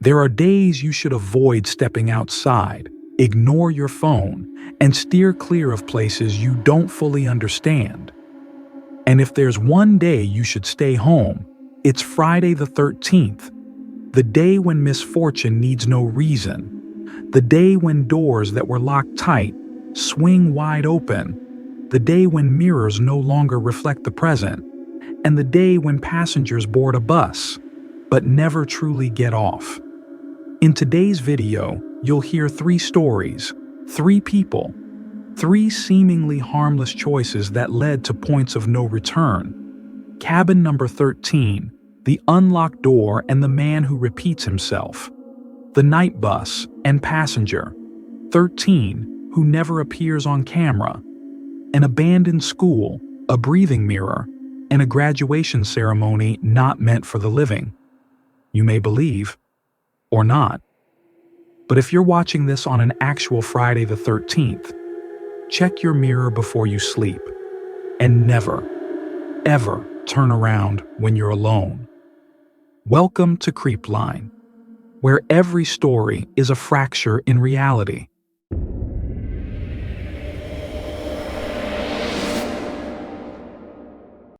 There are days you should avoid stepping outside, ignore your phone, and steer clear of places you don't fully understand. And if there's one day you should stay home, it's Friday the 13th, the day when misfortune needs no reason, the day when doors that were locked tight swing wide open, the day when mirrors no longer reflect the present, and the day when passengers board a bus, but never truly get off. In today's video, you'll hear 3 stories, 3 people, 3 seemingly harmless choices that led to points of no return. Cabin number 13, the unlocked door and the man who repeats himself. The night bus and passenger, 13, who never appears on camera. An abandoned school, a breathing mirror, and a graduation ceremony not meant for the living. You may believe, or not. But if you're watching this on an actual Friday the 13th, check your mirror before you sleep, and never, ever turn around when you're alone. Welcome to Creepline, where every story is a fracture in reality.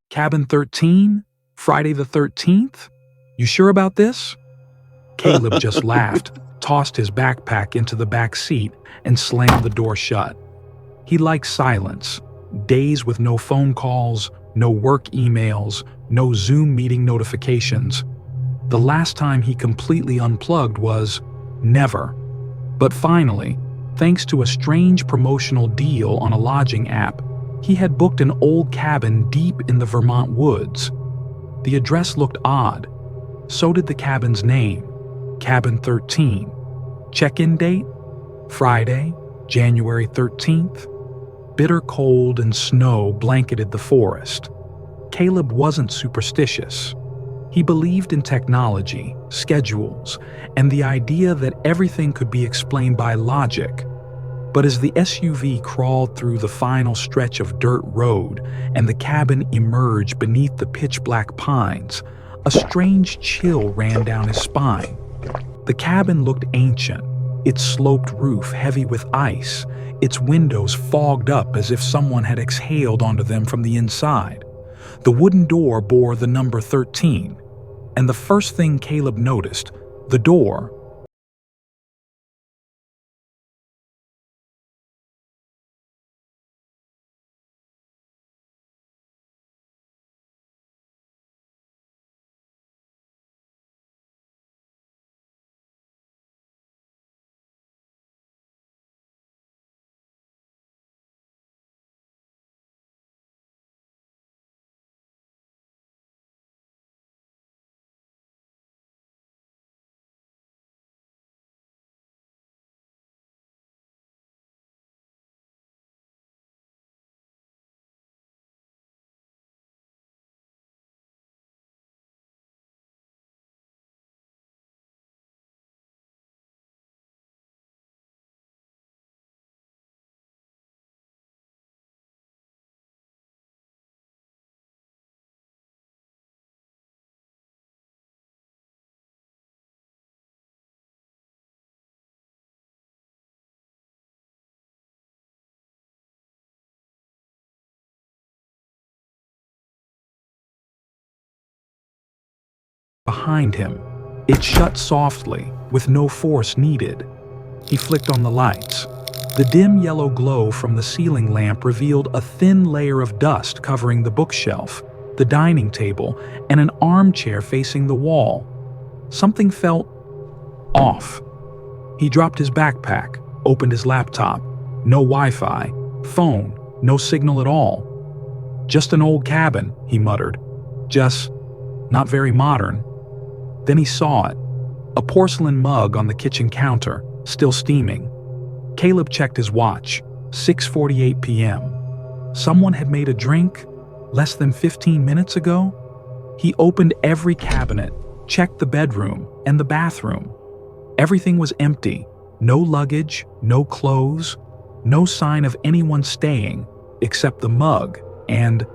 Cabin 13, Friday the 13th? You sure about this? Caleb just laughed, tossed his backpack into the back seat, and slammed the door shut. He likes silence, days with no phone calls, no work emails, no Zoom meeting notifications. The last time he completely unplugged was never. But finally, thanks to a strange promotional deal on a lodging app, he had booked an old cabin deep in the Vermont woods. The address looked odd. So did the cabin's name, Cabin 13. Check-in date? Friday, January 13th. Bitter cold and snow blanketed the forest. Caleb wasn't superstitious. He believed in technology, schedules, and the idea that everything could be explained by logic. But as the SUV crawled through the final stretch of dirt road and the cabin emerged beneath the pitch-black pines, a strange chill ran down his spine. The cabin looked ancient, its sloped roof heavy with ice, its windows fogged up as if someone had exhaled onto them from the inside. The wooden door bore the number 13, and the first thing Caleb noticed, the door behind him. It shut softly, with no force needed. He flicked on the lights. The dim yellow glow from the ceiling lamp revealed a thin layer of dust covering the bookshelf, the dining table, and an armchair facing the wall. Something felt off. He dropped his backpack, opened his laptop. No Wi-Fi, phone, no signal at all. Just an old cabin, he muttered. Just not very modern. Then he saw it. A porcelain mug on the kitchen counter, still steaming. Caleb checked his watch. 6:48 p.m. Someone had made a drink less than 15 minutes ago? He opened every cabinet, checked the bedroom and the bathroom. Everything was empty. No luggage, no clothes, no sign of anyone staying except the mug and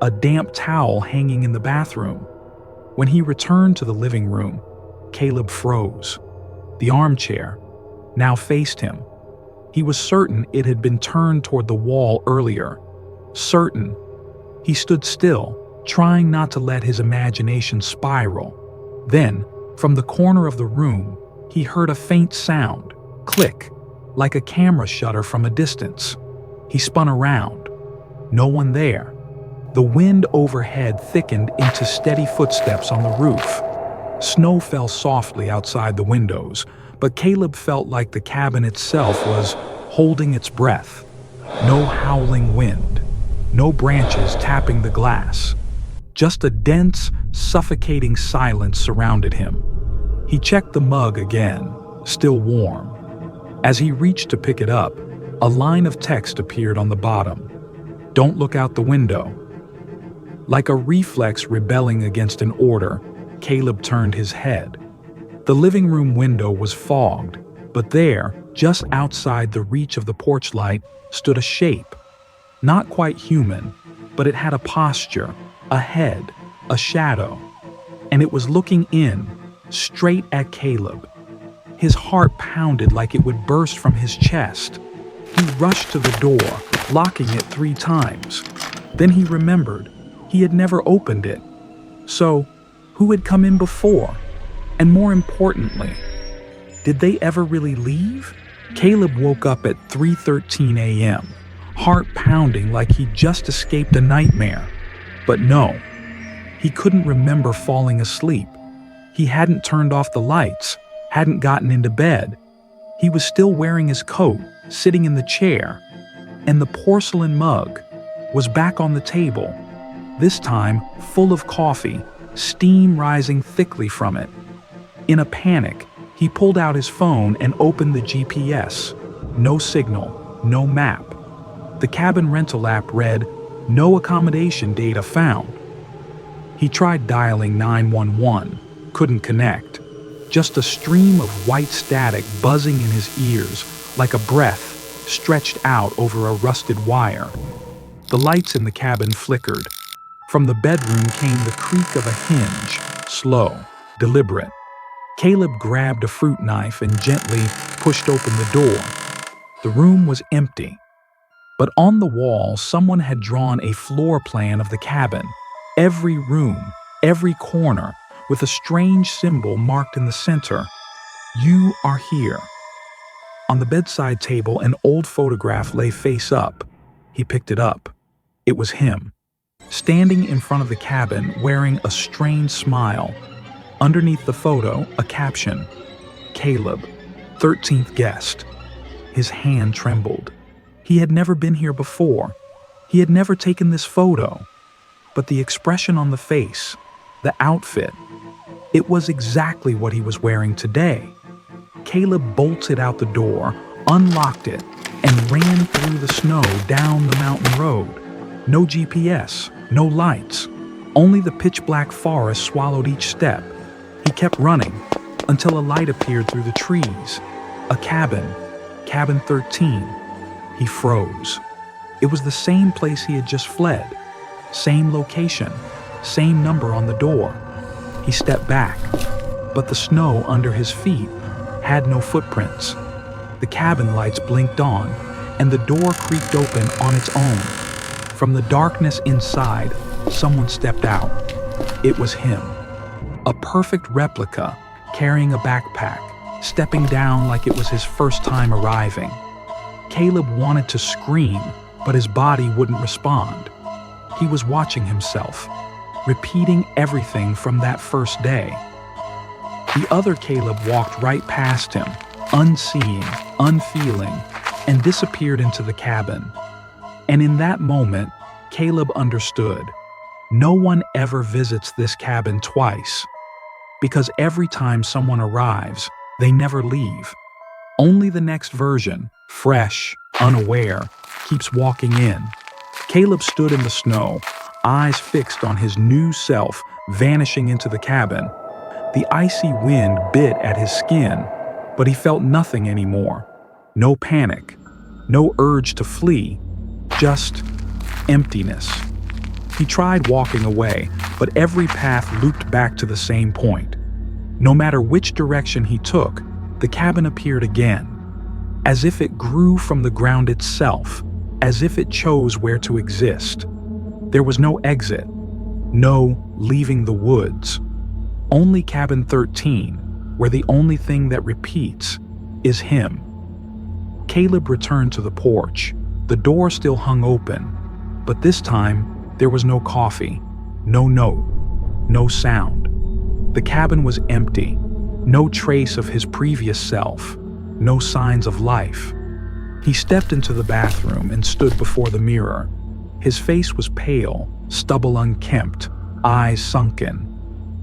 a damp towel hanging in the bathroom. When he returned to the living room, Caleb froze. The armchair now faced him. He was certain it had been turned toward the wall earlier. Certain. He stood still, trying not to let his imagination spiral. Then, from the corner of the room, he heard a faint sound, click, like a camera shutter from a distance. He spun around. No one there. The wind overhead thickened into steady footsteps on the roof. Snow fell softly outside the windows, but Caleb felt like the cabin itself was holding its breath. No howling wind, no branches tapping the glass. Just a dense, suffocating silence surrounded him. He checked the mug again, still warm. As he reached to pick it up, a line of text appeared on the bottom. "Don't look out the window." Like a reflex rebelling against an order, Caleb turned his head. The living room window was fogged, but there, just outside the reach of the porch light, stood a shape. Not quite human, but it had a posture, a head, a shadow. And it was looking in, straight at Caleb. His heart pounded like it would burst from his chest. He rushed to the door, locking it 3 times. Then he remembered he had never opened it. So, who had come in before? And more importantly, did they ever really leave? Caleb woke up at 3:13 a.m., heart pounding like he'd just escaped a nightmare. But no, he couldn't remember falling asleep. He hadn't turned off the lights, hadn't gotten into bed. He was still wearing his coat, sitting in the chair, and the porcelain mug was back on the table, this time full of coffee, steam rising thickly from it. In a panic, he pulled out his phone and opened the GPS. No signal, no map. The cabin rental app read, "No accommodation data found." He tried dialing 911, couldn't connect. Just a stream of white static buzzing in his ears, like a breath stretched out over a rusted wire. The lights in the cabin flickered. From the bedroom came the creak of a hinge, slow, deliberate. Caleb grabbed a fruit knife and gently pushed open the door. The room was empty. But on the wall, someone had drawn a floor plan of the cabin. Every room, every corner, with a strange symbol marked in the center. "You are here." On the bedside table, an old photograph lay face up. He picked it up. It was him, standing in front of the cabin, wearing a strained smile. Underneath the photo, a caption, "Caleb, 13th guest." His hand trembled. He had never been here before. He had never taken this photo. But the expression on the face, the outfit, it was exactly what he was wearing today. Caleb bolted out the door, unlocked it, and ran through the snow down the mountain road. No GPS, no lights. Only the pitch-black forest swallowed each step. He kept running until a light appeared through the trees. A cabin, cabin 13. He froze. It was the same place he had just fled. Same location, same number on the door. He stepped back, but the snow under his feet had no footprints. The cabin lights blinked on, and the door creaked open on its own. From the darkness inside, someone stepped out. It was him. A perfect replica, carrying a backpack, stepping down like it was his first time arriving. Caleb wanted to scream, but his body wouldn't respond. He was watching himself, repeating everything from that first day. The other Caleb walked right past him, unseeing, unfeeling, and disappeared into the cabin. And in that moment, Caleb understood. No one ever visits this cabin twice, because every time someone arrives, they never leave. Only the next version, fresh, unaware, keeps walking in. Caleb stood in the snow, eyes fixed on his new self vanishing into the cabin. The icy wind bit at his skin, but he felt nothing anymore. No panic, no urge to flee, just emptiness. He tried walking away, but every path looped back to the same point. No matter which direction he took, The cabin appeared again, as if it grew from the ground itself, as if it chose where to exist. There was no exit, no leaving the woods. Only cabin 13, where the only thing that repeats is him. Caleb returned to the porch. The door still hung open, but this time there was no coffee, no note, no sound. The cabin was empty, no trace of his previous self, no signs of life. He stepped into the bathroom and stood before the mirror. His face was pale, stubble unkempt, eyes sunken.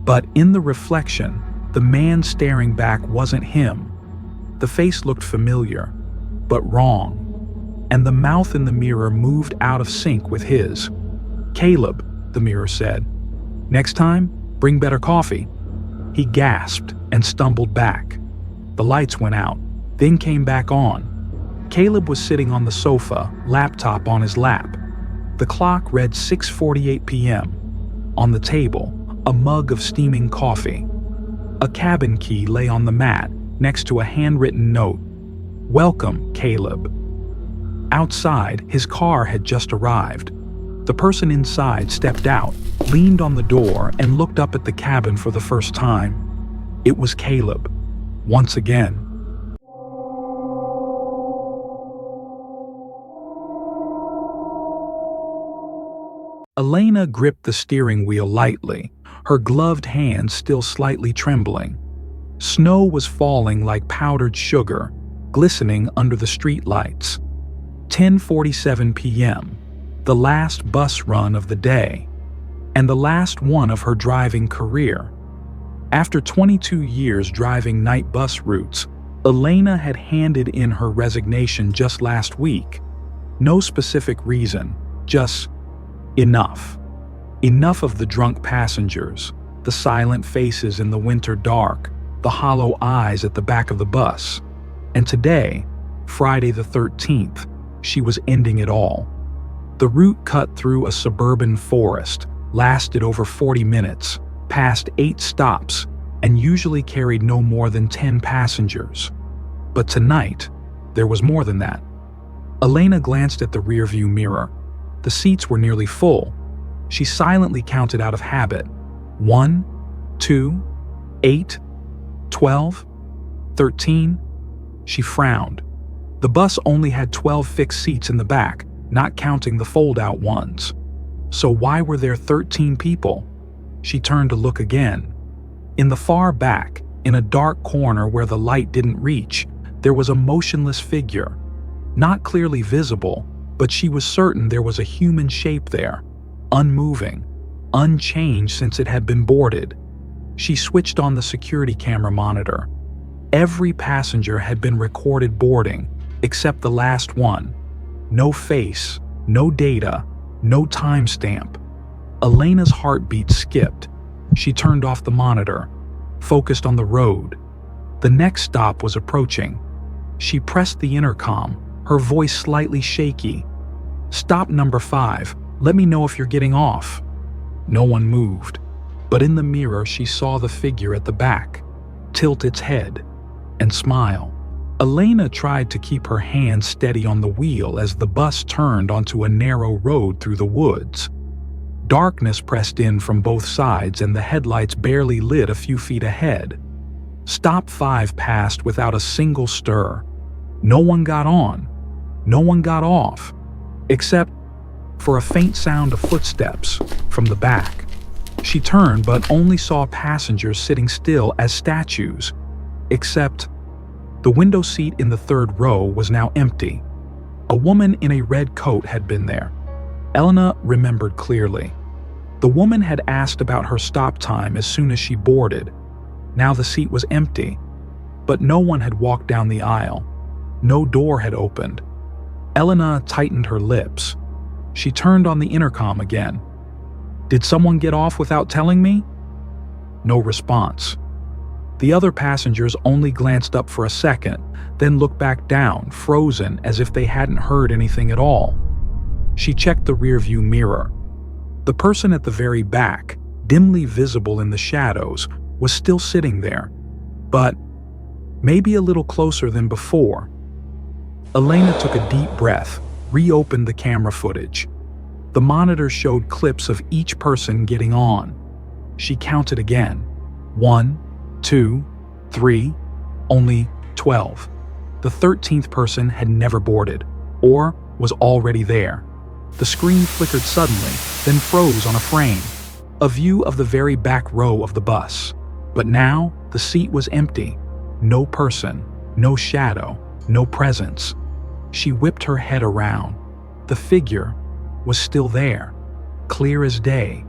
But in the reflection, the man staring back wasn't him. The face looked familiar, but wrong, and the mouth in the mirror moved out of sync with his. "Caleb," the mirror said. "Next time, bring better coffee." He gasped and stumbled back. The lights went out, then came back on. Caleb was sitting on the sofa, laptop on his lap. The clock read 6:48 p.m. On the table, a mug of steaming coffee. A cabin key lay on the mat next to a handwritten note. "Welcome, Caleb." Outside, his car had just arrived. The person inside stepped out, leaned on the door, and looked up at the cabin for the first time. It was Caleb, once again. Elena gripped the steering wheel lightly, her gloved hands still slightly trembling. Snow was falling like powdered sugar, glistening under the streetlights. 10:47 p.m., the last bus run of the day, and the last one of her driving career. After 22 years driving night bus routes, Elena had handed in her resignation just last week. No specific reason, just enough. Enough of the drunk passengers, the silent faces in the winter dark, the hollow eyes at the back of the bus. And today, Friday the 13th, she was ending it all. The route cut through a suburban forest, lasted over 40 minutes, passed 8 stops, and usually carried no more than 10 passengers. But tonight, there was more than that. Elena glanced at the rearview mirror. The seats were nearly full. She silently counted out of habit. 1, 2, 8, 12, 13. She frowned. The bus only had 12 fixed seats in the back, not counting the fold-out ones. So why were there 13 people? She turned to look again. In the far back, in a dark corner where the light didn't reach, there was a motionless figure. Not clearly visible, but she was certain there was a human shape there, unmoving, unchanged since it had been boarded. She switched on the security camera monitor. Every passenger had been recorded boarding, except the last one. No face, no data, no timestamp. Elena's heartbeat skipped. She turned off the monitor, focused on the road. The next stop was approaching. She pressed the intercom, her voice slightly shaky. "Stop number 5. Let me know if you're getting off." No one moved, but in the mirror she saw the figure at the back tilt its head and smile. Elena tried to keep her hands steady on the wheel as the bus turned onto a narrow road through the woods. Darkness pressed in from both sides and the headlights barely lit a few feet ahead. Stop 5 passed without a single stir. No one got on. No one got off, except for a faint sound of footsteps from the back. She turned but only saw passengers sitting still as statues, except the window seat in the 3rd row was now empty. A woman in a red coat had been there. Elena remembered clearly. The woman had asked about her stop time as soon as she boarded. Now the seat was empty, but no one had walked down the aisle. No door had opened. Elena tightened her lips. She turned on the intercom again. "Did someone get off without telling me?" No response. The other passengers only glanced up for a second, then looked back down, frozen as if they hadn't heard anything at all. She checked the rearview mirror. The person at the very back, dimly visible in the shadows, was still sitting there, but maybe a little closer than before. Elena took a deep breath, reopened the camera footage. The monitor showed clips of each person getting on. She counted again. 1, 2, 3, only 12. The 13th person had never boarded, or was already there. The screen flickered suddenly, then froze on a frame. A view of the very back row of the bus. But now, the seat was empty. No person, no shadow, no presence. She whipped her head around. The figure was still there, clear as day.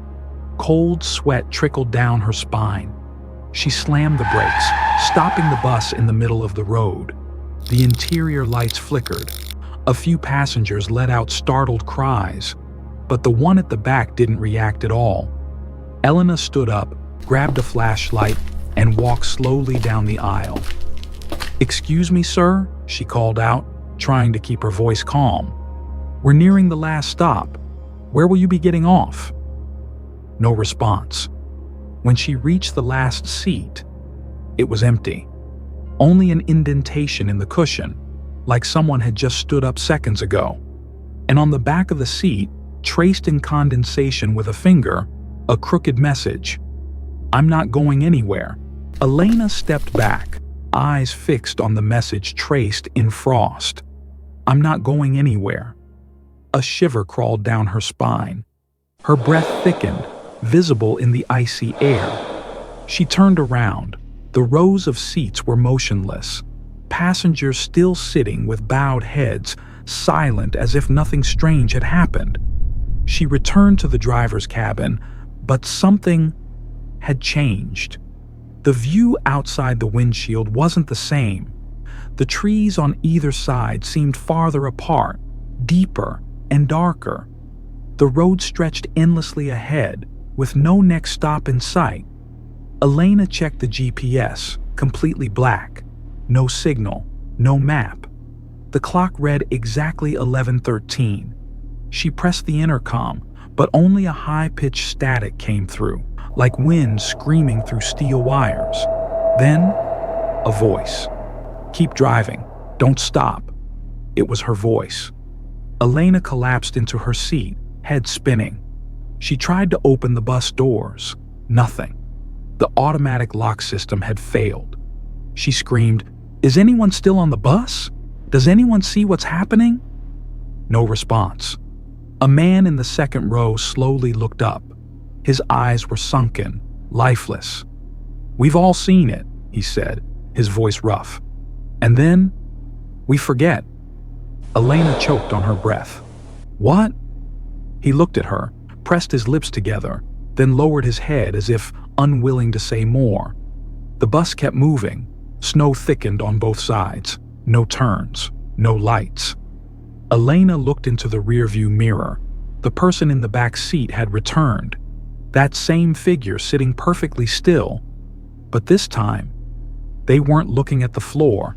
Cold sweat trickled down her spine. She slammed the brakes, stopping the bus in the middle of the road. The interior lights flickered. A few passengers let out startled cries, but the one at the back didn't react at all. Elena stood up, grabbed a flashlight, and walked slowly down the aisle. "Excuse me, sir," she called out, trying to keep her voice calm. "We're nearing the last stop. Where will you be getting off?" No response. When she reached the last seat, it was empty. Only an indentation in the cushion, like someone had just stood up seconds ago. And on the back of the seat, traced in condensation with a finger, a crooked message. "I'm not going anywhere." Elena stepped back, eyes fixed on the message traced in frost. "I'm not going anywhere." A shiver crawled down her spine. Her breath thickened, visible in the icy air. She turned around. The rows of seats were motionless. Passengers still sitting with bowed heads, silent as if nothing strange had happened. She returned to the driver's cabin, but something had changed. The view outside the windshield wasn't the same. The trees on either side seemed farther apart, deeper and darker. The road stretched endlessly ahead, with no next stop in sight. Elena checked the GPS, completely black. No signal, no map. The clock read exactly 11:13. She pressed the intercom, but only a high-pitched static came through, like wind screaming through steel wires. Then, a voice. "Keep driving. Don't stop." It was her voice. Elena collapsed into her seat, head spinning. She tried to open the bus doors. Nothing. The automatic lock system had failed. She screamed, "Is anyone still on the bus? Does anyone see what's happening?" No response. A man in the second row slowly looked up. His eyes were sunken, lifeless. "We've all seen it," he said, his voice rough. "And then, we forget." Elena choked on her breath. "What?" He looked at her, pressed his lips together, then lowered his head as if unwilling to say more. The bus kept moving. Snow thickened on both sides. No turns, no lights. Elena looked into the rearview mirror. The person in the back seat had returned. That same figure sitting perfectly still. But this time, they weren't looking at the floor.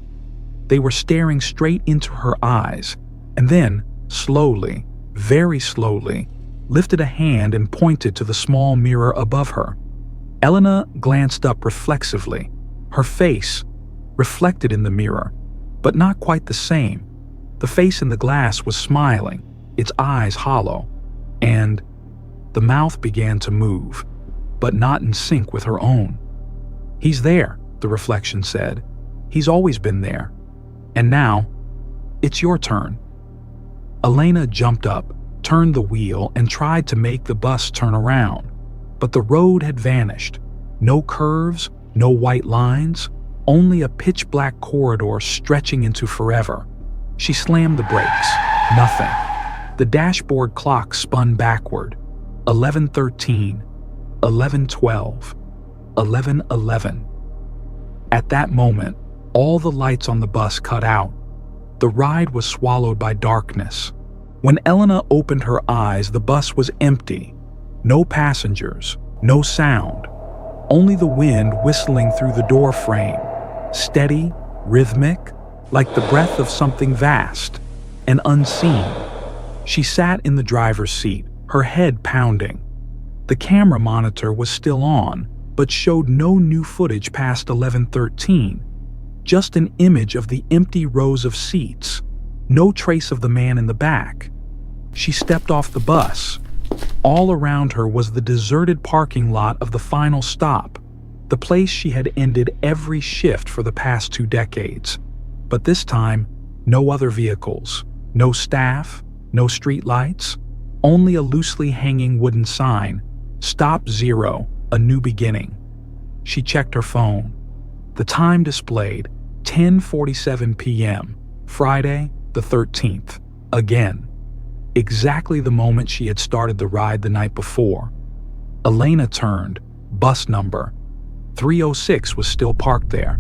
They were staring straight into her eyes, and then, slowly, very slowly, lifted a hand and pointed to the small mirror above her. Elena glanced up reflexively, her face reflected in the mirror, but not quite the same. The face in the glass was smiling, its eyes hollow, and the mouth began to move, but not in sync with her own. "He's there," the reflection said. "He's always been there. And now, it's your turn." Elena jumped up, turned the wheel, and tried to make the bus turn around. But the road had vanished. No curves, no white lines, only a pitch-black corridor stretching into forever. She slammed the brakes. Nothing. The dashboard clock spun backward. 11:13, 11:12, 11:11. At that moment, all the lights on the bus cut out. The ride was swallowed by darkness. When Elena opened her eyes, the bus was empty. No passengers, no sound. Only the wind whistling through the door frame. Steady, rhythmic, like the breath of something vast and unseen. She sat in the driver's seat, her head pounding. The camera monitor was still on, but showed no new footage past 11:13. just an image of the empty rows of seats, no trace of the man in the back. She stepped off the bus. All around her was the deserted parking lot of the final stop, the place she had ended every shift for the past 2 decades. But this time, no other vehicles, no staff, no street lights, only a loosely hanging wooden sign, "Stop 0, a new beginning." She checked her phone. The time displayed 10:47 p.m., Friday the 13th, again. Exactly the moment she had started the ride the night before. Elena turned. Bus number 306 was still parked there.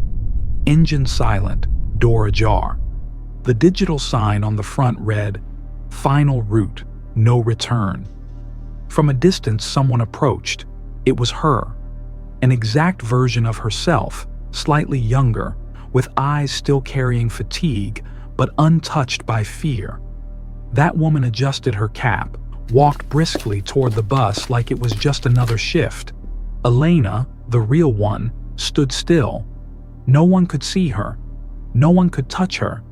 Engine silent, door ajar. The digital sign on the front read, "Final route, no return." From a distance, someone approached. It was her. An exact version of herself, slightly younger, with eyes still carrying fatigue, but untouched by fear. That woman adjusted her cap, walked briskly toward the bus like it was just another shift. Elena, the real one, stood still. No one could see her. No one could touch her.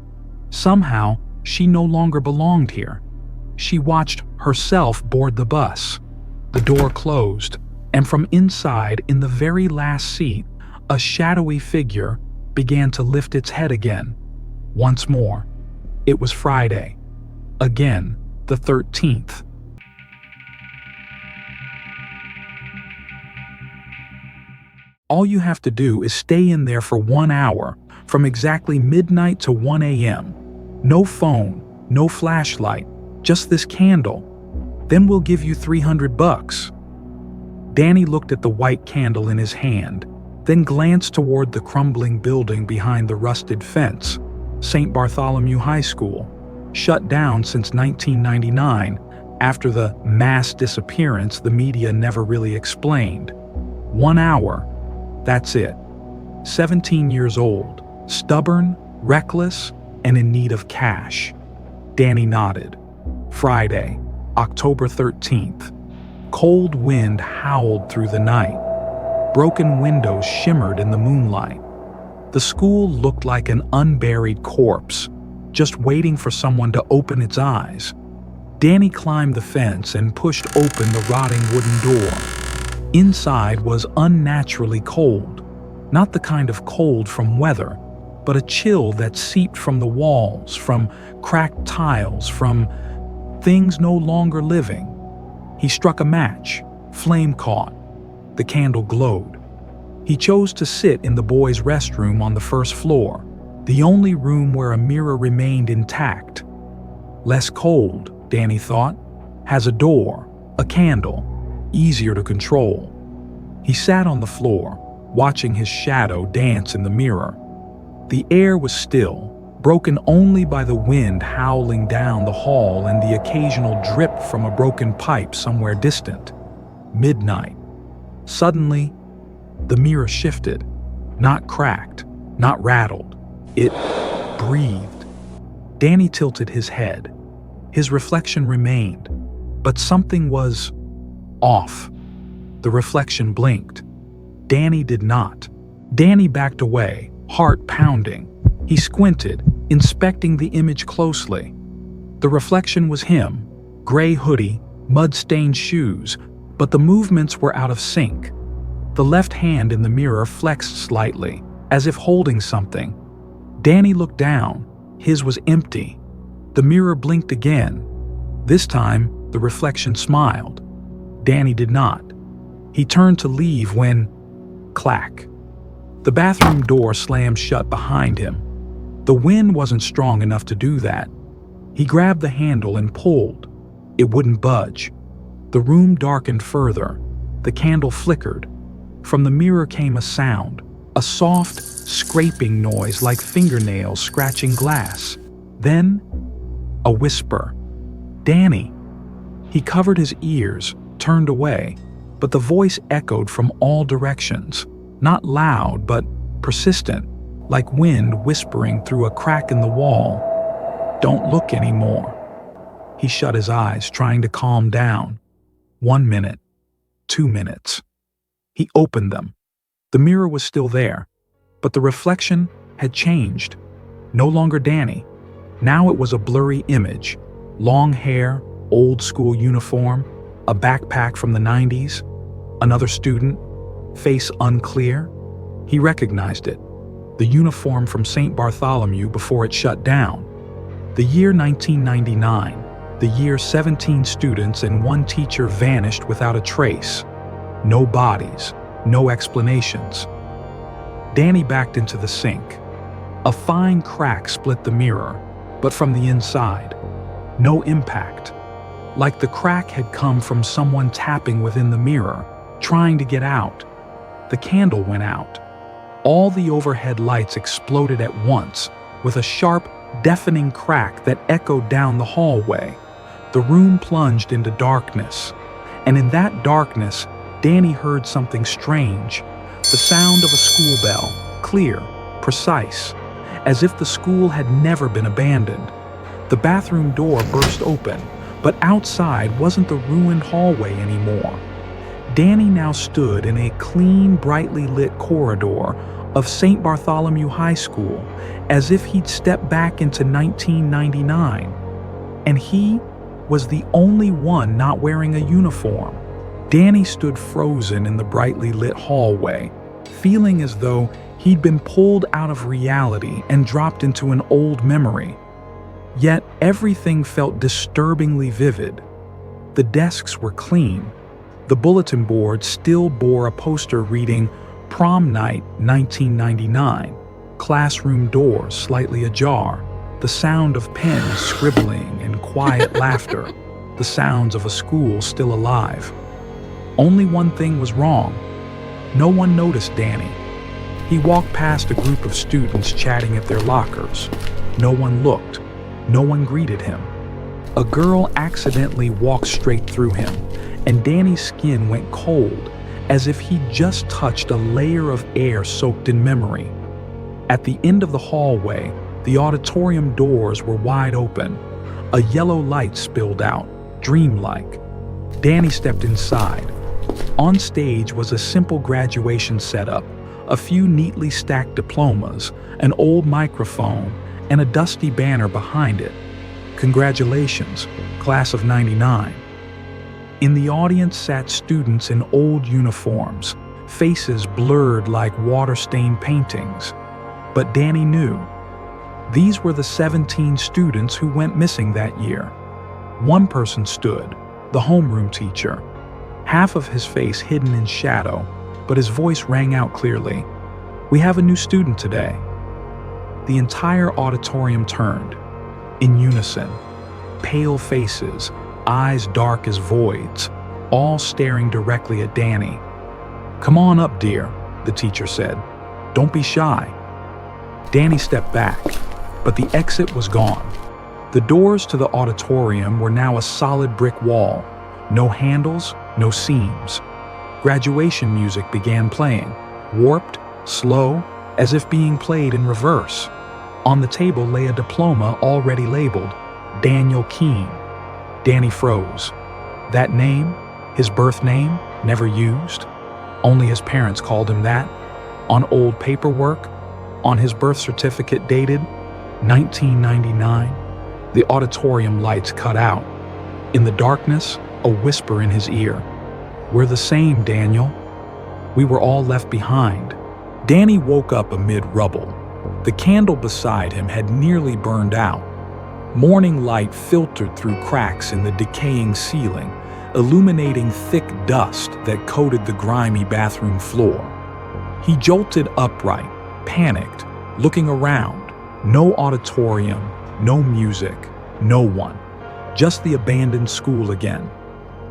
Somehow, she no longer belonged here. She watched herself board the bus. The door closed, and from inside, in the very last seat, a shadowy figure began to lift its head again. Once more. It was Friday. Again, the 13th. All you have to do is stay in there for 1 hour, from exactly midnight to 1 a.m. No phone, no flashlight, just this candle. Then we'll give you $300. Danny looked at the white candle in his hand, then glanced toward the crumbling building behind the rusted fence, St. Bartholomew High School, shut down since 1999 after the mass disappearance the media never really explained. 1 hour. That's it. 17 years old, stubborn, reckless, and in need of cash. Danny nodded. Friday, October 13th. Cold wind howled through the night. Broken windows shimmered in the moonlight. The school looked like an unburied corpse, just waiting for someone to open its eyes. Danny climbed the fence and pushed open the rotting wooden door. Inside was unnaturally cold, not the kind of cold from weather, but a chill that seeped from the walls, from cracked tiles, from things no longer living. He struck a match. Flame caught. The candle glowed. He chose to sit in the boys' restroom on the first floor, the only room where a mirror remained intact. Less cold, Danny thought. Has a door, a candle, easier to control. He sat on the floor, watching his shadow dance in the mirror. The air was still, broken only by the wind howling down the hall and the occasional drip from a broken pipe somewhere distant. Midnight. Suddenly, the mirror shifted, not cracked, not rattled. It breathed. Danny tilted his head. His reflection remained, but something was off. The reflection blinked. Danny did not. Danny backed away, heart pounding. He squinted, inspecting the image closely. The reflection was him, gray hoodie, mud-stained shoes, but the movements were out of sync. The left hand in the mirror flexed slightly, as if holding something. Danny looked down. His was empty. The mirror blinked again. This time, the reflection smiled. Danny did not. He turned to leave when, clack. The bathroom door slammed shut behind him. The wind wasn't strong enough to do that. He grabbed the handle and pulled. It wouldn't budge. The room darkened further. The candle flickered. From the mirror came a sound, a soft, scraping noise like fingernails scratching glass. Then, a whisper. "Danny." He covered his ears, turned away, but the voice echoed from all directions, not loud but persistent, like wind whispering through a crack in the wall. "Don't look anymore." He shut his eyes, trying to calm down. 1 minute, 2 minutes. He opened them. The mirror was still there, but the reflection had changed. No longer Danny. Now it was a blurry image. Long hair, old school uniform, a backpack from the 90s, another student, face unclear. He recognized it. The uniform from St. Bartholomew before it shut down. The year 1999, the year 17 students and one teacher vanished without a trace. No bodies, no explanations. Danny backed into the sink. A fine crack split the mirror, but from the inside. No impact. Like the crack had come from someone tapping within the mirror, trying to get out. The candle went out. All the overhead lights exploded at once, with a sharp, deafening crack that echoed down the hallway. The room plunged into darkness. And in that darkness, Danny heard something strange. The sound of a school bell, clear, precise, as if the school had never been abandoned. The bathroom door burst open, but outside wasn't the ruined hallway anymore. Danny now stood in a clean, brightly lit corridor of St. Bartholomew High School, as if he'd stepped back into 1999. And he was the only one not wearing a uniform. Danny stood frozen in the brightly lit hallway, feeling as though he'd been pulled out of reality and dropped into an old memory. Yet everything felt disturbingly vivid. The desks were clean. The bulletin board still bore a poster reading Prom Night 1999, classroom doors slightly ajar, the sound of pens scribbling and quiet laughter, the sounds of a school still alive. Only one thing was wrong. No one noticed Danny. He walked past a group of students chatting at their lockers. No one looked. No one greeted him. A girl accidentally walked straight through him, and Danny's skin went cold, as if he'd just touched a layer of air soaked in memory. At the end of the hallway, the auditorium doors were wide open. A yellow light spilled out, dreamlike. Danny stepped inside. On stage was a simple graduation setup, a few neatly stacked diplomas, an old microphone, and a dusty banner behind it. Congratulations, class of '99. In the audience sat students in old uniforms, faces blurred like water-stained paintings. But Danny knew. These were the 17 students who went missing that year. One person stood, the homeroom teacher, half of his face hidden in shadow, but his voice rang out clearly. "We have a new student today." The entire auditorium turned. In unison, pale faces, eyes dark as voids, all staring directly at Danny. "Come on up, dear," the teacher said. "Don't be shy." Danny stepped back, but the exit was gone. The doors to the auditorium were now a solid brick wall. No handles, no seams. Graduation music began playing, warped, slow, as if being played in reverse. On the table lay a diploma already labeled Daniel Keene. Danny froze. That name, his birth name, never used. Only his parents called him that. On old paperwork, on his birth certificate dated 1999. The auditorium lights cut out. In the darkness, a whisper in his ear. "We're the same, Daniel. We were all left behind." Danny woke up amid rubble. The candle beside him had nearly burned out. Morning light filtered through cracks in the decaying ceiling, illuminating thick dust that coated the grimy bathroom floor. He jolted upright, panicked, looking around. No auditorium, no music, no one. Just the abandoned school again.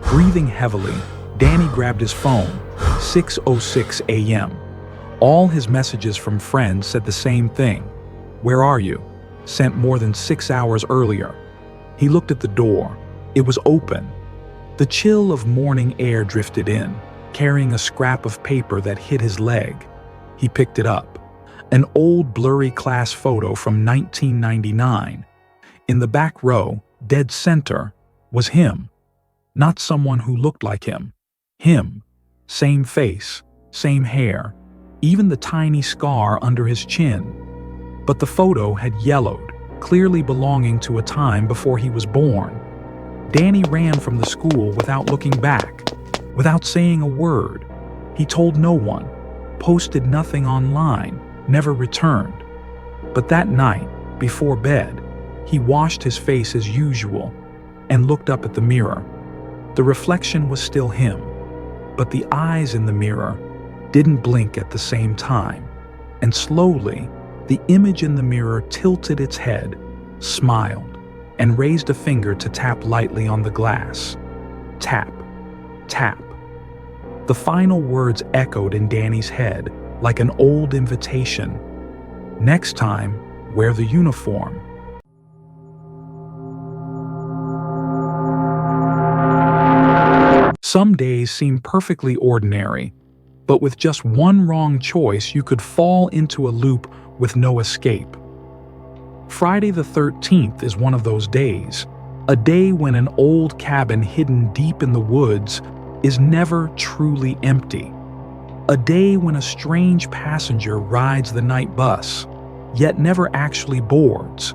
Breathing heavily, Danny grabbed his phone. 6:06 a.m. All his messages from friends said the same thing. "Where are you?" Sent more than 6 hours earlier. He looked at the door. It was open. The chill of morning air drifted in, carrying a scrap of paper that hit his leg. He picked it up. An old blurry class photo from 1999. In the back row, dead center, was him. Not someone who looked like him. Him. Same face, same hair, even the tiny scar under his chin. but the photo had yellowed, clearly belonging to a time before he was born. Danny ran from the school without looking back, without saying a word. He told no one, posted nothing online, never returned. But that night, before bed, he washed his face as usual and looked up at the mirror. The reflection was still him, but the eyes in the mirror didn't blink at the same time, and slowly, the image in the mirror tilted its head, smiled, and raised a finger to tap lightly on the glass. Tap, tap. The final words echoed in Danny's head like an old invitation. Next time, wear the uniform. Some days seem perfectly ordinary, but with just one wrong choice, you could fall into a loop with no escape. Friday the 13th is one of those days, a day when an old cabin hidden deep in the woods is never truly empty. A day when a strange passenger rides the night bus, yet never actually boards.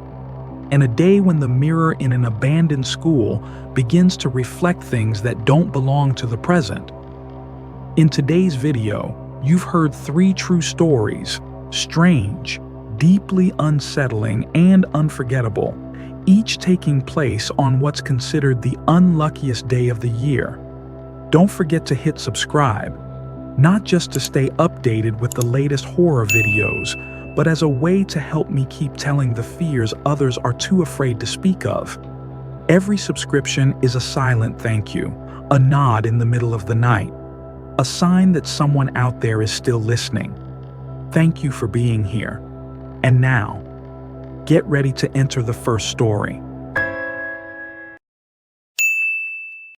And a day when the mirror in an abandoned school begins to reflect things that don't belong to the present. In today's video, you've heard 3 true stories, strange, deeply unsettling, and unforgettable, each taking place on what's considered the unluckiest day of the year. Don't forget to hit subscribe, not just to stay updated with the latest horror videos, but as a way to help me keep telling the fears others are too afraid to speak of. Every subscription is a silent thank you, a nod in the middle of the night, a sign that someone out there is still listening. Thank you for being here. And now, get ready to enter the first story.